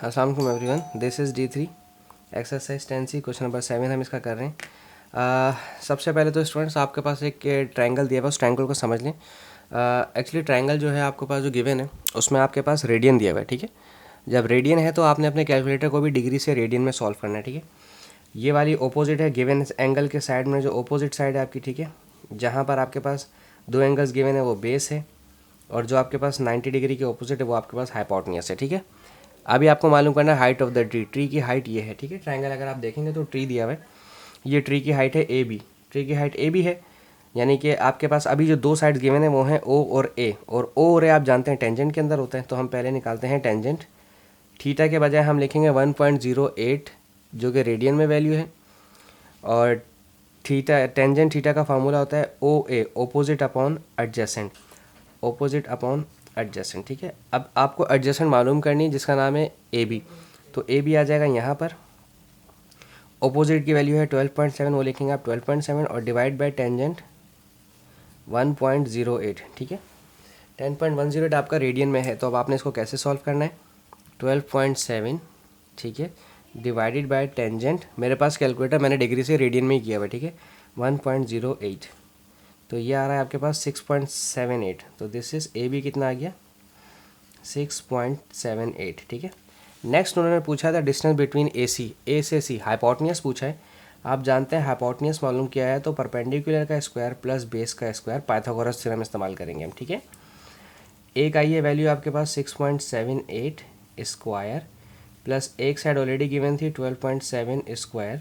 अस्सलाम वालेकुम everyone, this is D3 exercise 10C question number 7 हम इसका कर रहे हैं। सबसे पहले तो स्टूडेंट्स आपके पास एक ट्रायंगल दिया हुआ है, उस ट्रायंगल को समझ लें। एक्चुअली ट्रायंगल जो है आपके पास जो गिवन है उसमें आपके पास रेडियन दिया हुआ है, ठीक है। जब रेडियन है तो आपने अपने कैलकुलेटर को भी डिग्री से रेडियन में सॉल्व करना है, ठीक है। ये वाली ओपोजिट है गिवन एंगल के साइड में, जो ओपोजिट साइड है आपकी, ठीक है। जहाँ पर आपके पास दो एंगल्स गिवन है वो बेस है, और जो आपके पास 90 डिग्री के ओपोजिट है वो आपके पास हाइपोटेन्यूस है, ठीक है। अभी आपको मालूम करना है height of the tree. Tree की हाइट ये है, ठीक है। ट्रायंगल अगर आप देखेंगे तो ट्री दिया हुआ है, ये ट्री की हाइट है AB। ट्री की हाइट AB है, यानी कि आपके पास अभी जो दो साइड्स गिवन है वो हैं O और A, और O और A आप जानते हैं टेंजेंट के अंदर होते हैं। तो हम पहले निकालते हैं टेंजेंट। थीटा के बजाय हम लिखेंगे 1.08 जो कि रेडियन में वैल्यू है, और थीटा टेंजेंट थीटा का फार्मूला होता है OA, opposite upon adjacent, opposite upon adjacent, ठीक है। अब आपको एडजेसेंट मालूम करनी है जिसका नाम है AB। तो AB आ जाएगा यहाँ पर, ओपोजिट की वैल्यू है 12.7, वो लिखेंगे आप 12.7 और डिवाइड बाय टेंजेंट 1.08, ठीक है। 10.108 आपका रेडियन में है, तो अब आपने इसको कैसे सॉल्व करना है। 12.7, ठीक है, डिवाइडेड बाय टेंजेंट, मेरे पास कैलकुलेटर मैंने डिग्री से रेडियन में ही किया हुआ है, ठीक है, 1.08, तो ये आ रहा है आपके पास 6.78। तो दिस इज़ AB कितना आ गया, 6.78, ठीक है। नेक्स्ट उन्होंने पूछा था डिस्टेंस बिटवीन AC, A से C, हाइपोटेन्यूस पूछा है। आप जानते हैं हाइपोटेन्यूस मालूम किया है तो परपेंडिकुलर का स्क्वायर प्लस बेस का स्क्वायर, पाइथागोरस थ्योरम इस्तेमाल करेंगे हम, ठीक है। एक आई है वैल्यू आपके पास 6.78 स्क्वायर, प्लस एक साइड ऑलरेडी गिवन थी 12.7 स्क्वायर।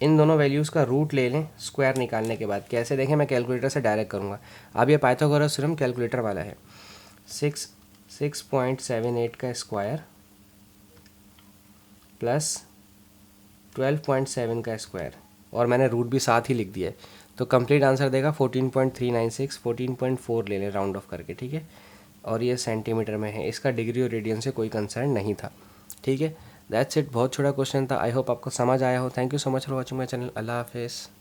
इन दोनों वैल्यूज़ का रूट ले लें स्क्वायर निकालने के बाद। कैसे देखें, मैं कैलकुलेटर से डायरेक्ट करूँगा। अब ये पाइथागोरस थ्योरम कैलकुलेटर वाला है। 6.78 का स्क्वायर प्लस 12.7 का स्क्वायर, और मैंने रूट भी साथ ही लिख दिया है, तो कंप्लीट आंसर देगा 14.396। 14.4 ले लें राउंड ऑफ करके, ठीक है। और ये सेंटीमीटर में है, इसका डिग्री और रेडियन से कोई कंसर्न नहीं था, ठीक है। दैट्स इट, बहुत छोटा क्वेश्चन था। आई होप आपको समझ आया हो। Thank you so much for watching my channel. अल्लाह हाफिज़।